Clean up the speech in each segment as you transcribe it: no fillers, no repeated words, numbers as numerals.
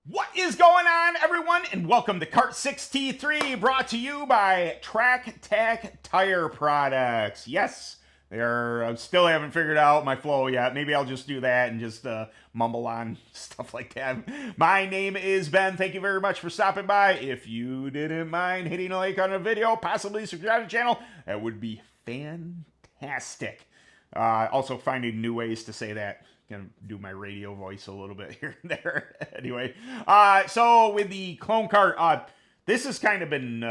What is going on, everyone, and welcome to Kart 6T3, brought to you by Track Tack Tire Products. Yes, I still haven't figured out my flow yet. Maybe I'll just do that and just mumble on stuff like that. My name is Ben. Thank you very much for stopping by. If you didn't mind hitting a like on the video, possibly subscribe to the channel, that would be fantastic. Also finding new ways to say that. Gonna do my radio voice a little bit here and there. Anyway, so with the clone cart, this has kind of been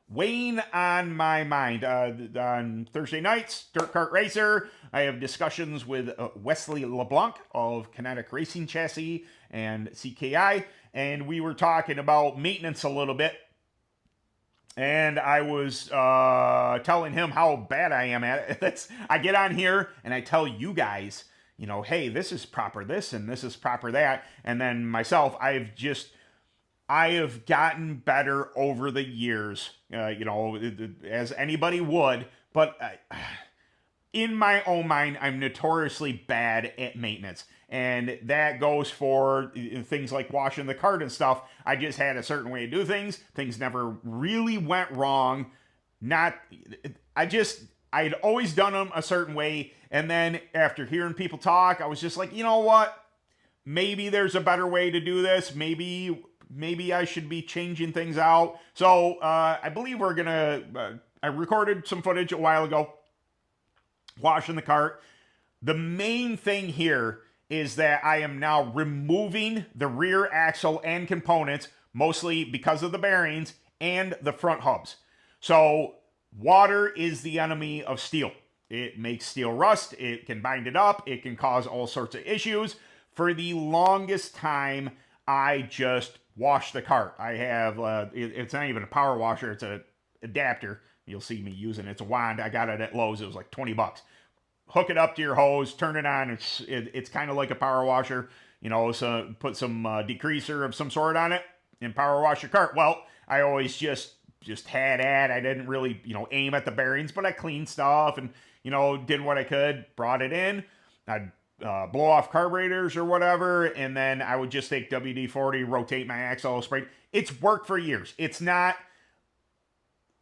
weighing on my mind. On Thursday nights, Dirt Kart Racer, I have discussions with Wesley LeBlanc of Kinetic Racing Chassis and CKI, and we were talking about maintenance a little bit. And I was telling him how bad I am at it. I get on here and I tell you guys, hey, this is proper this and this is proper that. And then myself, I have gotten better over the years, as anybody would. But in my own mind, I'm notoriously bad at maintenance. And that goes for things like washing the cart and stuff. I just had a certain way to do things. Things never really went wrong. I'd always done them a certain way. And then after hearing people talk, I was just like, you know what? Maybe there's a better way to do this. Maybe I should be changing things out. So I believe I recorded some footage a while ago, washing the cart. The main thing here is that I am now removing the rear axle and components, mostly because of the bearings and the front hubs. So water is the enemy of steel. It makes steel rust. It can bind it up. It can cause all sorts of issues. For the longest time, I just wash the cart. I have, it's not even a power washer. It's an adapter. You'll see me using it. It's a wand. I got it at Lowe's. It was like 20 bucks. Hook it up to your hose, turn it on. It's kind of like a power washer, so put some degreaser of some sort on it and power wash your cart. Well, I always just had at. I didn't really, aim at the bearings, but I cleaned stuff and, did what I could, brought it in. I'd blow off carburetors or whatever, and then I would just take WD-40, rotate my axle, spray. It's worked for years. It's not,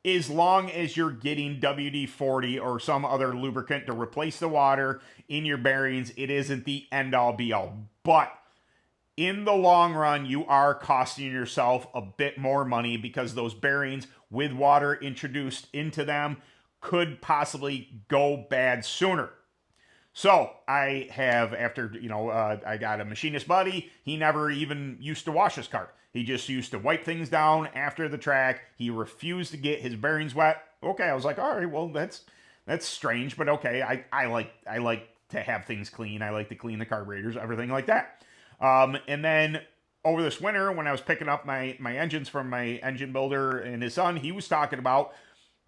as long as you're getting WD-40 or some other lubricant to replace the water in your bearings, it isn't the end-all be-all. But in the long run, you are costing yourself a bit more money because those bearings with water introduced into them could possibly go bad sooner. So I have, I got a machinist buddy. He never even used to wash his cart. He just used to wipe things down after the track. He refused to get his bearings wet. Okay, I was like, all right, well, that's strange, but okay. I like to have things clean. I like to clean the carburetors, everything like that. And then over this winter, when I was picking up my engines from my engine builder and his son, he was talking about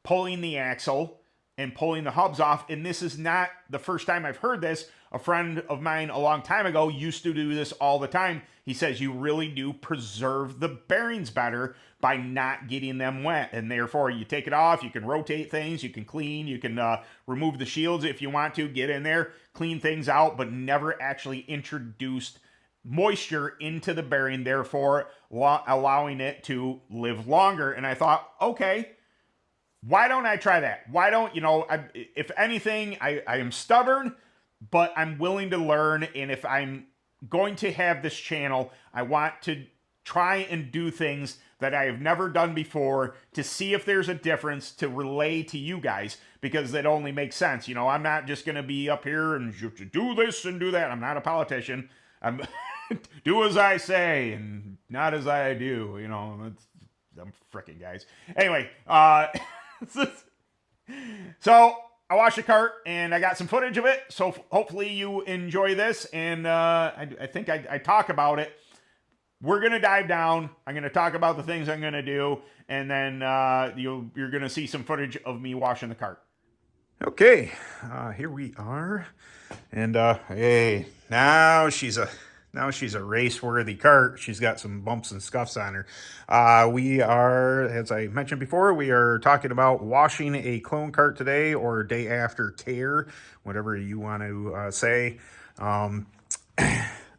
pulling the axle and pulling the hubs off. And this is not the first time I've heard this. A friend of mine a long time ago used to do this all the time. He says you really do preserve the bearings better by not getting them wet. And therefore, you take it off, you can rotate things, you can clean, you can remove the shields if you want to, get in there, clean things out, but never actually introduced moisture into the bearing, therefore allowing it to live longer. And I thought, okay, why don't I try that? Why don't, if anything, I am stubborn, but I'm willing to learn. And if I'm going to have this channel, I want to try and do things that I have never done before to see if there's a difference to relay to you guys, because that only makes sense. I'm not just going to be up here and do this and do that. I'm not a politician. I'm do as I say and not as I do. I'm frickin' guys. Anyway, so I washed the cart and I got some footage of it. So hopefully you enjoy this. And I think I talk about it. We're going to dive down. I'm going to talk about the things I'm going to do. And then you're going to see some footage of me washing the cart. Okay, here we are. And hey, now she's a race-worthy cart. She's got some bumps and scuffs on her. We are, as I mentioned before, we are talking about washing a clone cart today, or day after tear, whatever you want to say.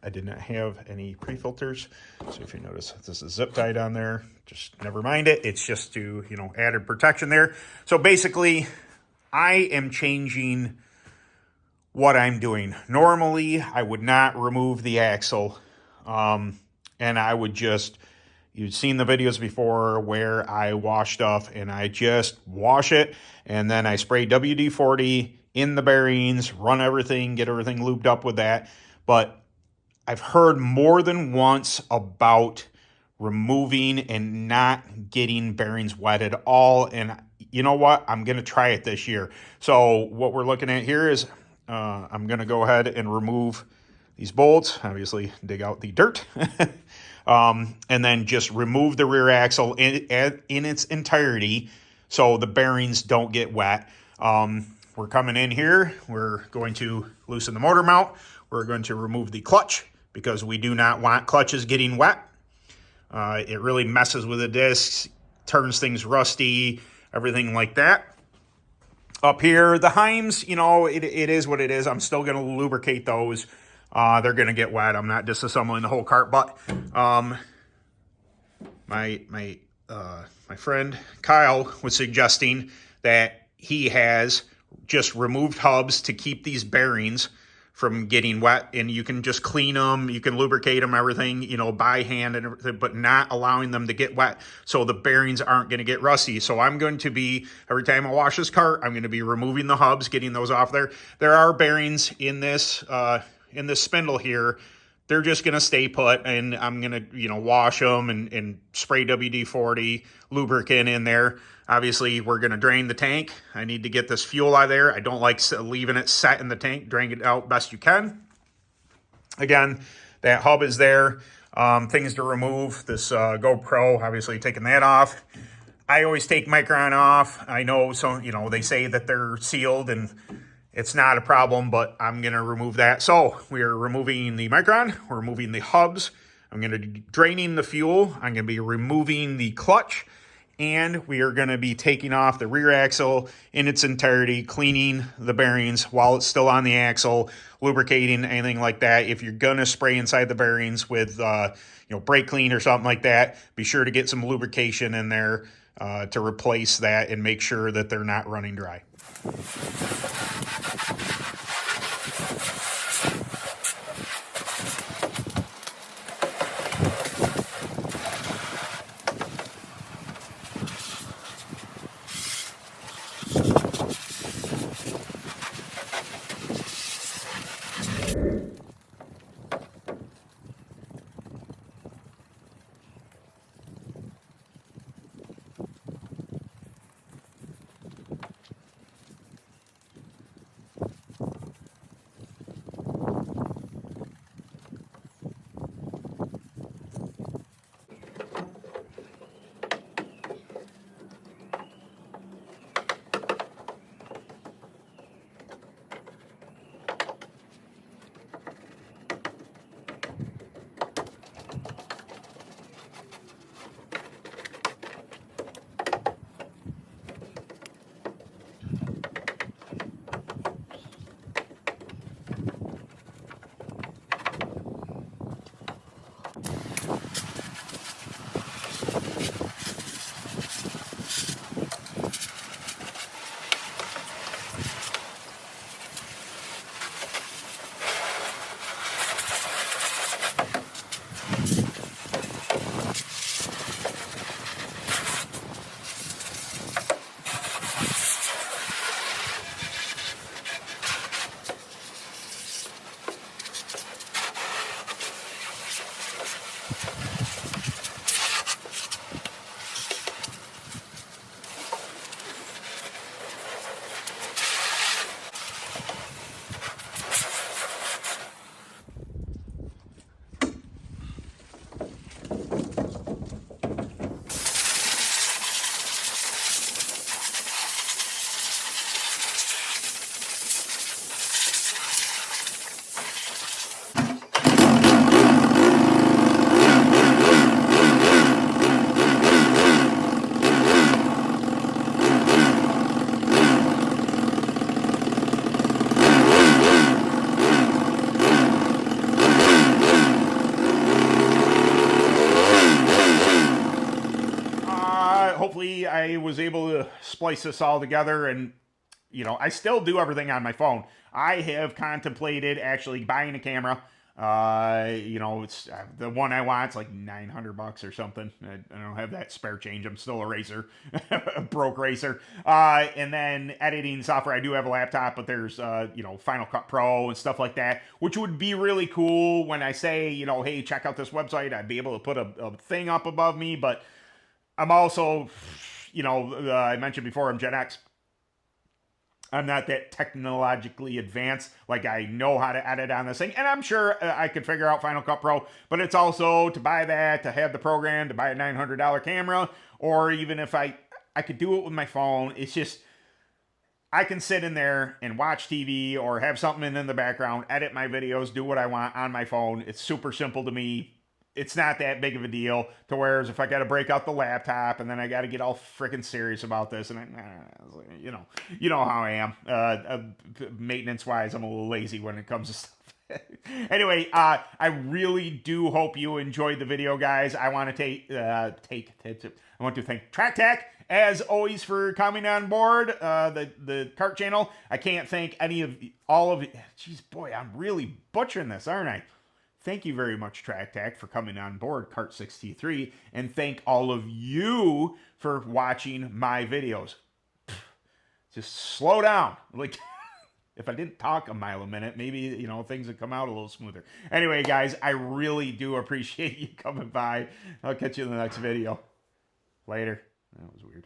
I did not have any pre-filters. So if you notice, this is zip tied on there. Just never mind it. It's just to, you know, added protection there. So basically, I am changing what I'm doing. Normally, I would not remove the axle. And I would just, you've seen the videos before where I wash stuff and I just wash it. And then I spray WD-40 in the bearings, run everything, get everything lubed up with that. But I've heard more than once about removing and not getting bearings wet at all. And you know what? I'm going to try it this year. So what we're looking at here is I'm going to go ahead and remove these bolts, obviously dig out the dirt, and then just remove the rear axle in its entirety so the bearings don't get wet. We're coming in here. We're going to loosen the motor mount. We're going to remove the clutch, because we do not want clutches getting wet. It really messes with the discs, turns things rusty, everything like that. Up here, the Heims, you know, it is what it is. I'm still going to lubricate those. They're going to get wet. I'm not disassembling the whole cart, but my friend Kyle was suggesting that he has just removed hubs to keep these bearings from getting wet, and you can just clean them, you can lubricate them, everything, you know, by hand and everything, but not allowing them to get wet so the bearings aren't going to get rusty. So I'm going to be, every time I wash this cart, I'm going to be removing the hubs, getting those off there. There are bearings in this spindle here. They're just going to stay put, and I'm going to, you know, wash them and spray WD-40 lubricant in there. Obviously, we're going to drain the tank. I need to get this fuel out of there. I don't like leaving it set in the tank. Drain it out best you can. Again, that hub is there. Things to remove. This GoPro, obviously taking that off. I always take Micron off. I know, so, you know, they say that they're sealed and it's not a problem, but I'm going to remove that. So we are removing the Micron. We're removing the hubs. I'm going to be draining the fuel. I'm going to be removing the clutch. And we are going to be taking off the rear axle in its entirety, cleaning the bearings while it's still on the axle, lubricating, anything like that. If you're going to spray inside the bearings with, brake clean or something like that, be sure to get some lubrication in there to replace that and make sure that they're not running dry. finally I was able to splice this all together, and I still do everything on my phone. I have contemplated actually buying a camera. It's the one I want. It's like $900 or something. I don't have that spare change. I'm still a racer, a broke racer. And then editing software. I do have a laptop, but there's Final Cut Pro and stuff like that, which would be really cool. When I say hey, check out this website, I'd be able to put a thing up above me. But I'm also, I mentioned before, I'm Gen X. I'm not that technologically advanced. Like, I know how to edit on this thing, and I'm sure I could figure out Final Cut Pro, but it's also to buy that, to have the program, to buy a $900 camera, or even if I could do it with my phone. It's just, I can sit in there and watch TV or have something in the background, edit my videos, do what I want on my phone. It's super simple to me. It's not that big of a deal, to whereas if I got to break out the laptop and then I got to get all freaking serious about this, and you know how I am. Maintenance wise, I'm a little lazy when it comes to stuff. Anyway, I really do hope you enjoyed the video, guys. I want to I want to thank TrackTack as always for coming on board the Kart channel. I can't thank all of you. Jeez, boy, I'm really butchering this, aren't I? Thank you very much, TrackTack, for coming on board Kart 63, and thank all of you for watching my videos. Just slow down. Like, if I didn't talk a mile a minute, maybe, things would come out a little smoother. Anyway, guys, I really do appreciate you coming by. I'll catch you in the next video. Later. That was weird.